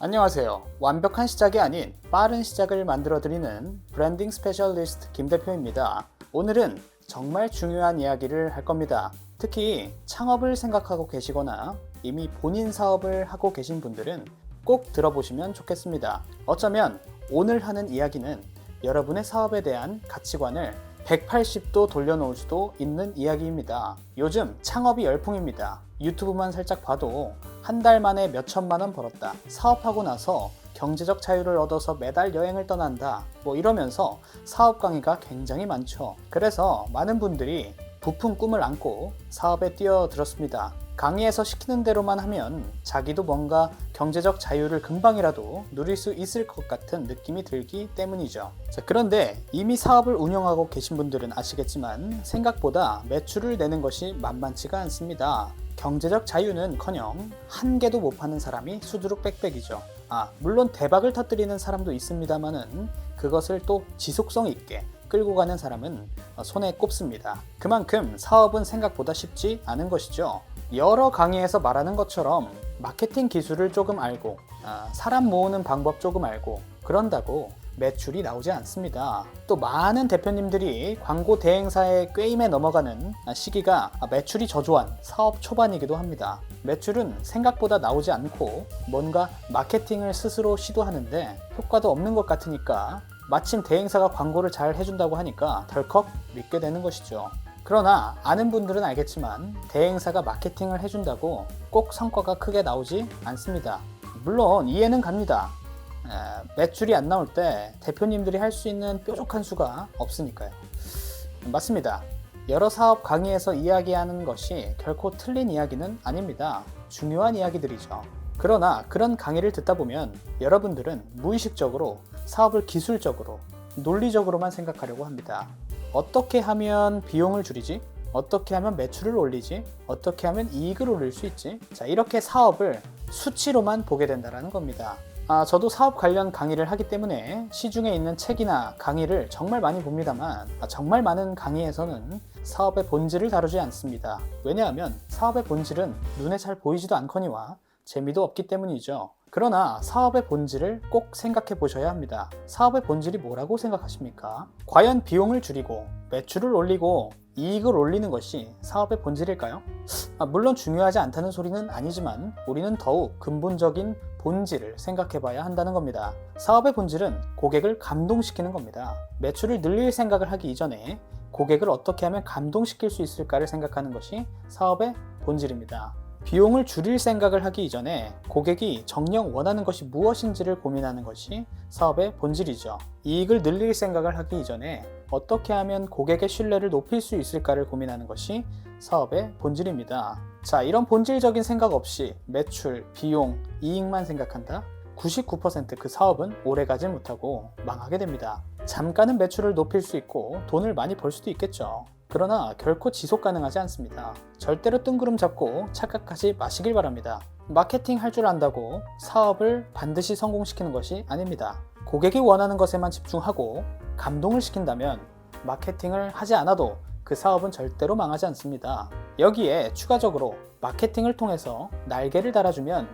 안녕하세요. 완벽한 시작이 아닌 빠른 시작을 만들어드리는 브랜딩 스페셜리스트 김 대표입니다. 오늘은 정말 중요한 이야기를 할 겁니다. 특히 창업을 생각하고 계시거나 이미 본인 사업을 하고 계신 분들은 꼭 들어보시면 좋겠습니다. 어쩌면 오늘 하는 이야기는 여러분의 사업에 대한 가치관을 180도 돌려놓을 수도 있는 이야기입니다. 요즘 창업이 열풍입니다. 유튜브만 살짝 봐도 한 달 만에 몇 천만 원 벌었다. 사업하고 나서 경제적 자유를 얻어서 매달 여행을 떠난다. 이러면서 사업 강의가 굉장히 많죠. 그래서 많은 분들이 부푼 꿈을 안고 사업에 뛰어들었습니다. 강의에서 시키는 대로만 하면 자기도 뭔가 경제적 자유를 금방이라도 누릴 수 있을 것 같은 느낌이 들기 때문이죠. 그런데 이미 사업을 운영하고 계신 분들은 아시겠지만 생각보다 매출을 내는 것이 만만치가 않습니다. 경제적 자유는커녕 한 개도 못 파는 사람이 수두룩 빽빽이죠. 물론 대박을 터뜨리는 사람도 있습니다만은 그것을 또 지속성 있게 끌고 가는 사람은 손에 꼽습니다. 그만큼 사업은 생각보다 쉽지 않은 것이죠. 여러 강의에서 말하는 것처럼 마케팅 기술을 조금 알고 사람 모으는 방법 조금 알고 그런다고 매출이 나오지 않습니다. 또 많은 대표님들이 광고 대행사의 꾀임에 넘어가는 시기가 매출이 저조한 사업 초반이기도 합니다. 매출은 생각보다 나오지 않고 뭔가 마케팅을 스스로 시도하는데 효과도 없는 것 같으니까 마침 대행사가 광고를 잘 해준다고 하니까 덜컥 믿게 되는 것이죠. 그러나 아는 분들은 알겠지만 대행사가 마케팅을 해준다고 꼭 성과가 크게 나오지 않습니다. 물론 이해는 갑니다. 매출이 안 나올 때 대표님들이 할 수 있는 뾰족한 수가 없으니까요. 맞습니다. 여러 사업 강의에서 이야기하는 것이 결코 틀린 이야기는 아닙니다. 중요한 이야기들이죠. 그러나 그런 강의를 듣다 보면 여러분들은 무의식적으로 사업을 기술적으로, 논리적으로만 생각하려고 합니다. 어떻게 하면 비용을 줄이지? 어떻게 하면 매출을 올리지? 어떻게 하면 이익을 올릴 수 있지? 이렇게 사업을 수치로만 보게 된다는 겁니다. 저도 사업 관련 강의를 하기 때문에 시중에 있는 책이나 강의를 정말 많이 봅니다만 정말 많은 강의에서는 사업의 본질을 다루지 않습니다. 왜냐하면 사업의 본질은 눈에 잘 보이지도 않거니와 재미도 없기 때문이죠. 그러나 사업의 본질을 꼭 생각해 보셔야 합니다. 사업의 본질이 뭐라고 생각하십니까? 과연 비용을 줄이고 매출을 올리고 이익을 올리는 것이 사업의 본질일까요? 물론 중요하지 않다는 소리는 아니지만 우리는 더욱 근본적인 본질을 생각해 봐야 한다는 겁니다. 사업의 본질은 고객을 감동시키는 겁니다. 매출을 늘릴 생각을 하기 이전에 고객을 어떻게 하면 감동시킬 수 있을까를 생각하는 것이 사업의 본질입니다. 비용을 줄일 생각을 하기 이전에 고객이 정녕 원하는 것이 무엇인지를 고민하는 것이 사업의 본질이죠. 이익을 늘릴 생각을 하기 이전에 어떻게 하면 고객의 신뢰를 높일 수 있을까를 고민하는 것이 사업의 본질입니다. 이런 본질적인 생각 없이 매출, 비용, 이익만 생각한다? 99% 그 사업은 오래가지 못하고 망하게 됩니다. 잠깐은 매출을 높일 수 있고 돈을 많이 벌 수도 있겠죠. 그러나 결코 지속 가능하지 않습니다. 절대로 뜬구름 잡고 착각하지 마시길 바랍니다. 마케팅 할 줄 안다고 사업을 반드시 성공시키는 것이 아닙니다. 고객이 원하는 것에만 집중하고 감동을 시킨다면 마케팅을 하지 않아도 그 사업은 절대로 망하지 않습니다. 여기에 추가적으로 마케팅을 통해서 날개를 달아주면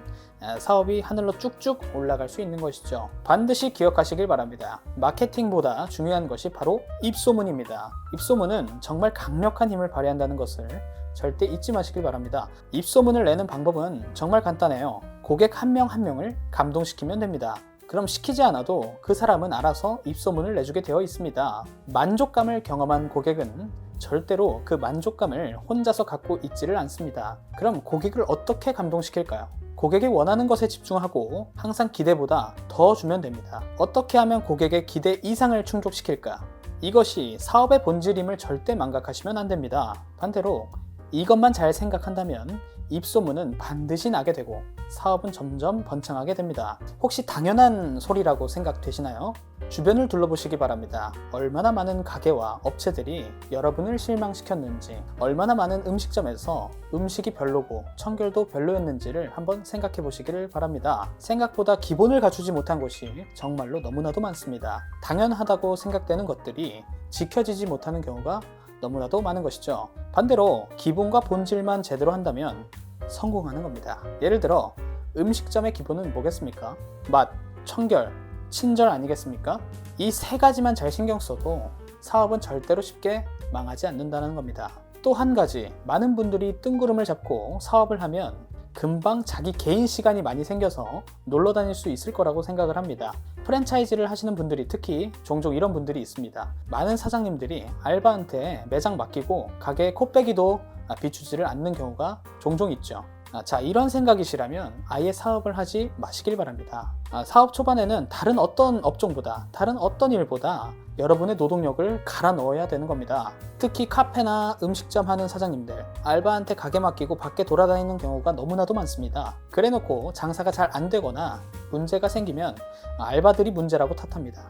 사업이 하늘로 쭉쭉 올라갈 수 있는 것이죠. 반드시 기억하시길 바랍니다. 마케팅보다 중요한 것이 바로 입소문입니다. 입소문은 정말 강력한 힘을 발휘한다는 것을 절대 잊지 마시길 바랍니다. 입소문을 내는 방법은 정말 간단해요. 고객 한 명 한 명을 감동시키면 됩니다. 그럼 시키지 않아도 그 사람은 알아서 입소문을 내주게 되어 있습니다. 만족감을 경험한 고객은 절대로 그 만족감을 혼자서 갖고 있지를 않습니다. 그럼 고객을 어떻게 감동시킬까요? 고객이 원하는 것에 집중하고 항상 기대보다 더 주면 됩니다. 어떻게 하면 고객의 기대 이상을 충족시킬까? 이것이 사업의 본질임을 절대 망각하시면 안 됩니다. 반대로 이것만 잘 생각한다면 입소문은 반드시 나게 되고 사업은 점점 번창하게 됩니다. 혹시 당연한 소리라고 생각되시나요? 주변을 둘러보시기 바랍니다. 얼마나 많은 가게와 업체들이 여러분을 실망시켰는지, 얼마나 많은 음식점에서 음식이 별로고 청결도 별로였는지를 한번 생각해 보시기를 바랍니다. 생각보다 기본을 갖추지 못한 곳이 정말로 너무나도 많습니다. 당연하다고 생각되는 것들이 지켜지지 못하는 경우가 너무나도 많은 것이죠. 반대로 기본과 본질만 제대로 한다면 성공하는 겁니다. 예를 들어 음식점의 기본은 뭐겠습니까? 맛, 청결, 친절 아니겠습니까? 이 세 가지만 잘 신경 써도 사업은 절대로 쉽게 망하지 않는다는 겁니다. 또 한 가지, 많은 분들이 뜬구름을 잡고 사업을 하면 금방 자기 개인 시간이 많이 생겨서 놀러 다닐 수 있을 거라고 생각을 합니다. 프랜차이즈를 하시는 분들이 특히 종종 이런 분들이 있습니다. 많은 사장님들이 알바한테 매장 맡기고 가게에 코빼기도 비추지를 않는 경우가 종종 있죠. 자, 이런 생각이시라면 아예 사업을 하지 마시길 바랍니다. 사업 초반에는 다른 어떤 업종보다, 다른 어떤 일보다 여러분의 노동력을 갈아 넣어야 되는 겁니다. 특히 카페나 음식점 하는 사장님들, 알바한테 가게 맡기고 밖에 돌아다니는 경우가 너무나도 많습니다. 그래놓고 장사가 잘 안 되거나 문제가 생기면 알바들이 문제라고 탓합니다.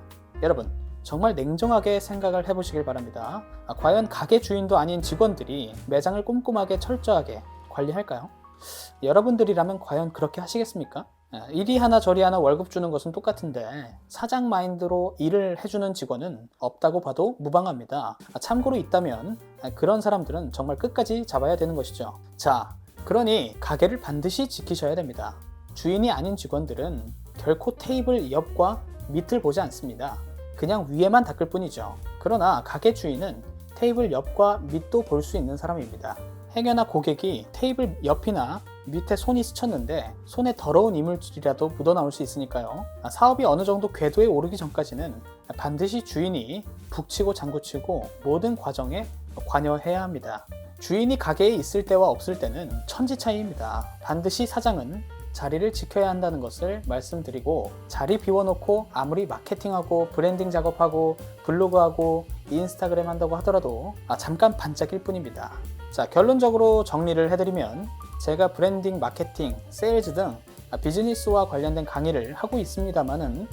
여러분, 정말 냉정하게 생각을 해보시길 바랍니다. 과연 가게 주인도 아닌 직원들이 매장을 꼼꼼하게 철저하게 관리할까요? 여러분들이라면 과연 그렇게 하시겠습니까? 이리 하나 저리 하나 월급 주는 것은 똑같은데 사장 마인드로 일을 해주는 직원은 없다고 봐도 무방합니다. 참고로 있다면 그런 사람들은 정말 끝까지 잡아야 되는 것이죠. 자, 그러니 가게를 반드시 지키셔야 됩니다. 주인이 아닌 직원들은 결코 테이블 옆과 밑을 보지 않습니다. 그냥 위에만 닦을 뿐이죠. 그러나 가게 주인은 테이블 옆과 밑도 볼 수 있는 사람입니다. 행여나 고객이 테이블 옆이나 밑에 손이 스쳤는데 손에 더러운 이물질이라도 묻어나올 수 있으니까요. 사업이 어느 정도 궤도에 오르기 전까지는 반드시 주인이 북치고 장구치고 모든 과정에 관여해야 합니다. 주인이 가게에 있을 때와 없을 때는 천지 차이입니다. 반드시 사장은 자리를 지켜야 한다는 것을 말씀드리고, 자리 비워놓고 아무리 마케팅하고 브랜딩 작업하고 블로그하고 인스타그램 한다고 하더라도 잠깐 반짝일 뿐입니다. 자, 결론적으로 정리를 해드리면 제가 브랜딩, 마케팅, 세일즈 등 비즈니스와 관련된 강의를 하고 있습니다만은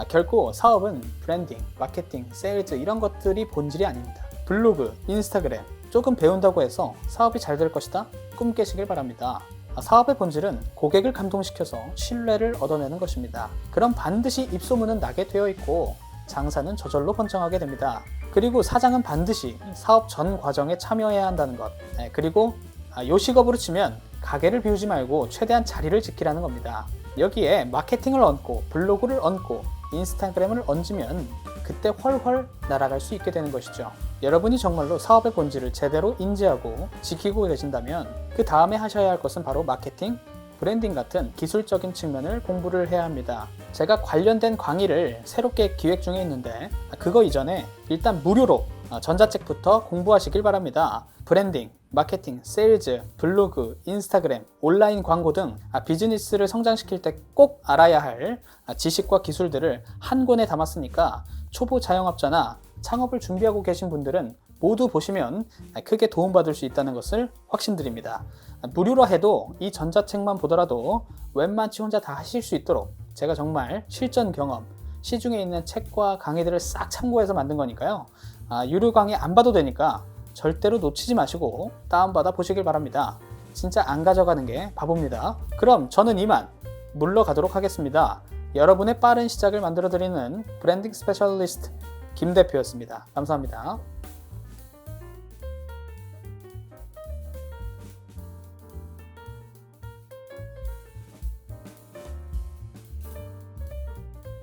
결코 사업은 브랜딩, 마케팅, 세일즈 이런 것들이 본질이 아닙니다. 블로그, 인스타그램 조금 배운다고 해서 사업이 잘 될 것이다? 꿈 깨시길 바랍니다. 사업의 본질은 고객을 감동시켜서 신뢰를 얻어내는 것입니다. 그럼 반드시 입소문은 나게 되어 있고 장사는 저절로 번창하게 됩니다. 그리고 사장은 반드시 사업 전 과정에 참여해야 한다는 것. 그리고 요식업으로 치면 가게를 비우지 말고 최대한 자리를 지키라는 겁니다. 여기에 마케팅을 얹고 블로그를 얹고 인스타그램을 얹으면 그때 훨훨 날아갈 수 있게 되는 것이죠. 여러분이 정말로 사업의 본질을 제대로 인지하고 지키고 계신다면 그 다음에 하셔야 할 것은 바로 마케팅, 브랜딩 같은 기술적인 측면을 공부를 해야 합니다. 제가 관련된 강의를 새롭게 기획 중에 있는데 그거 이전에 일단 무료로 전자책부터 공부하시길 바랍니다. 브랜딩, 마케팅, 세일즈, 블로그, 인스타그램, 온라인 광고 등 비즈니스를 성장시킬 때 꼭 알아야 할 지식과 기술들을 한 권에 담았으니까 초보 자영업자나 창업을 준비하고 계신 분들은 모두 보시면 크게 도움받을 수 있다는 것을 확신드립니다. 무료로 해도 이 전자책만 보더라도 웬만치 혼자 다 하실 수 있도록 제가 정말 실전 경험, 시중에 있는 책과 강의들을 싹 참고해서 만든 거니까요. 유료 강의 안 봐도 되니까 절대로 놓치지 마시고 다운받아 보시길 바랍니다. 진짜 안 가져가는 게 바보입니다. 그럼 저는 이만 물러가도록 하겠습니다. 여러분의 빠른 시작을 만들어드리는 브랜딩 스페셜리스트 김 대표였습니다. 감사합니다.